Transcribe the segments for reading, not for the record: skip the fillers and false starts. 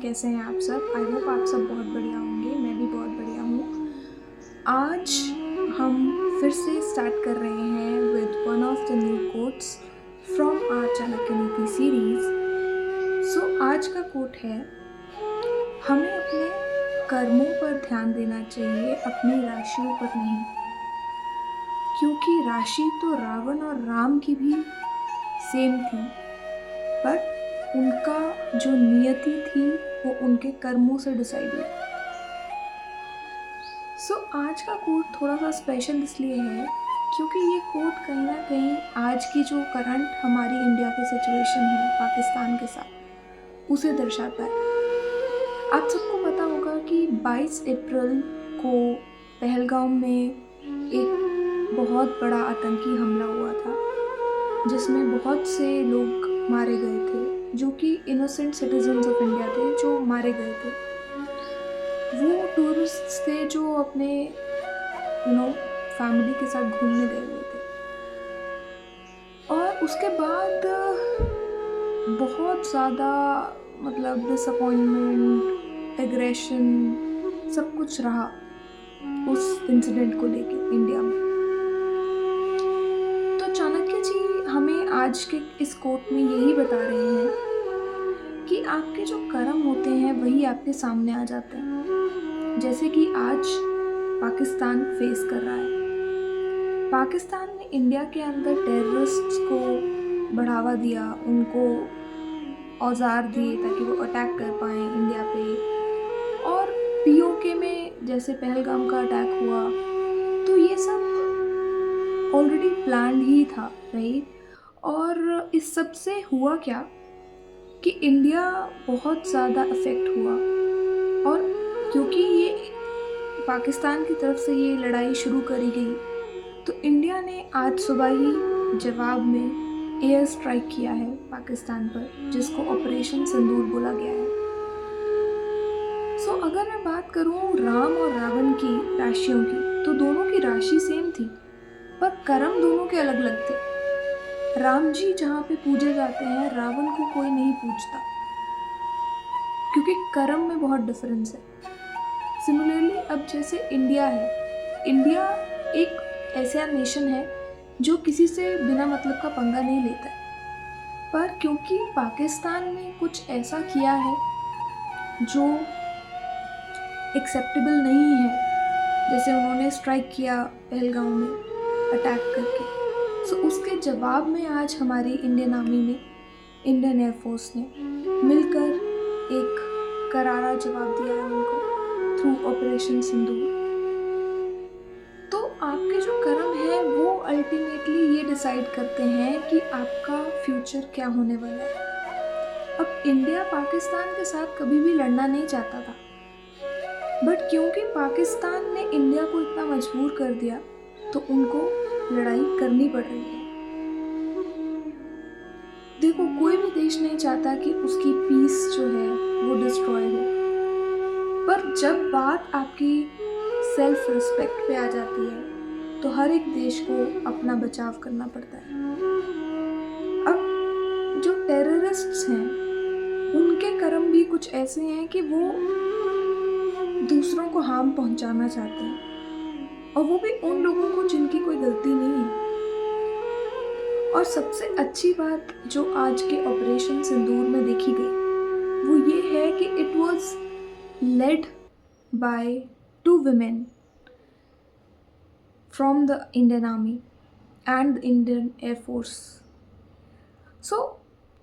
कैसे हैं आप सब? आई होप आप सब बहुत बढ़िया होंगे, मैं भी बहुत बढ़िया हूँ। आज हम फिर से स्टार्ट कर रहे हैं with one of the new quotes from our Chanakya Niti series. आज का कोट है, हमें अपने कर्मों पर ध्यान देना चाहिए, अपनी राशियों पर नहीं। क्योंकि राशि तो रावण और राम की भी सेम थी, बट उनका जो नियति थी वो उनके कर्मों से डिसाइड हुई। आज का कोट थोड़ा सा स्पेशल इसलिए है क्योंकि ये कोट कहीं ना कहीं आज की जो करंट हमारी इंडिया की सिचुएशन है पाकिस्तान के साथ उसे दर्शाता है। आप सबको पता होगा कि 22 अप्रैल को पहलगाम में एक बहुत बड़ा आतंकी हमला हुआ था जिसमें बहुत से लोग मारे गए थे, जो कि इनोसेंट सिटीजन्स ऑफ इंडिया थे जो मारे गए थे। वो टूरिस्ट्स थे जो अपने फैमिली के साथ घूमने गए हुए थे। और उसके बाद बहुत ज़्यादा डिसअपॉइंटमेंट, एग्रेशन, सब कुछ रहा उस इंसिडेंट को लेके इंडिया में। तो चाणक्य जी हमें आज के इस कोट में यही बता रहे हैं कि आपके जो कर्म होते हैं वही आपके सामने आ जाते हैं। जैसे कि आज पाकिस्तान फेस कर रहा है। पाकिस्तान ने इंडिया के अंदर टेररिस्ट्स को बढ़ावा दिया, उनको औजार दिए ताकि वो अटैक कर पाएँ इंडिया पे। और पीओके में जैसे पहलगाम का अटैक हुआ, तो ये सब ऑलरेडी प्लान्ड ही था, राइट? और इस सब से हुआ क्या कि इंडिया बहुत ज़्यादा अफेक्ट हुआ। और क्योंकि ये पाकिस्तान की तरफ से ये लड़ाई शुरू करी गई, तो इंडिया ने आज सुबह ही जवाब में एयर स्ट्राइक किया है पाकिस्तान पर, जिसको ऑपरेशन सिंदूर बोला गया है। अगर मैं बात करूं राम और रावण की राशियों की, तो दोनों की राशि सेम थी, पर कर्म दोनों के अलग अलग थे। राम जी जहाँ पे पूजे जाते हैं, रावण को कोई नहीं पूजता, क्योंकि कर्म में बहुत डिफरेंस है। सिमिलरली अब जैसे इंडिया है, इंडिया एक ऐसा नेशन है जो किसी से बिना मतलब का पंगा नहीं लेता है। पर क्योंकि पाकिस्तान ने कुछ ऐसा किया है जो एक्सेप्टेबल नहीं है, जैसे उन्होंने स्ट्राइक किया पहलगाम में अटैक करके, उसके जवाब में आज हमारी इंडियन आर्मी ने, इंडियन एयरफोर्स ने मिलकर एक करारा जवाब दिया है उनको थ्रू ऑपरेशन सिंदूर। तो आपके जो कर्म है वो अल्टीमेटली ये डिसाइड करते हैं कि आपका फ्यूचर क्या होने वाला है। अब इंडिया पाकिस्तान के साथ कभी भी लड़ना नहीं चाहता था, बट क्योंकि पाकिस्तान ने इंडिया को इतना मजबूर कर दिया, तो उनको लड़ाई करनी पड़ रही है। देखो, कोई भी देश नहीं चाहता कि उसकी पीस जो है वो डिस्ट्रॉय हो, पर जब बात आपकी सेल्फ रिस्पेक्ट पे आ जाती है, तो हर एक देश को अपना बचाव करना पड़ता है। अब जो टेररिस्ट्स हैं, उनके कर्म भी कुछ ऐसे हैं कि वो दूसरों को हार्म पहुंचाना चाहते हैं, और वो भी उन लोगों को जिनकी कोई गलती नहीं है। और सबसे अच्छी बात जो आज के ऑपरेशन सिंदूर में देखी गई वो ये है कि it was led by 2 women from the Indian Army and the Indian Air Force.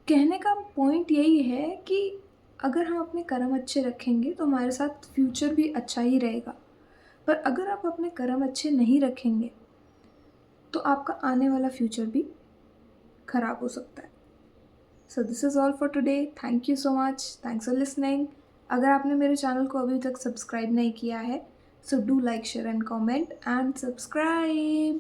कहने का पॉइंट यही है कि अगर हम अपने कर्म अच्छे रखेंगे तो हमारे साथ फ्यूचर भी अच्छा ही रहेगा, पर अगर आप अपने कर्म अच्छे नहीं रखेंगे तो आपका आने वाला फ्यूचर भी खराब हो सकता है। This is all for today. Thank you so much, thanks for listening. अगर आपने मेरे चैनल को अभी तक सब्सक्राइब नहीं किया है, so do like, share and comment and subscribe.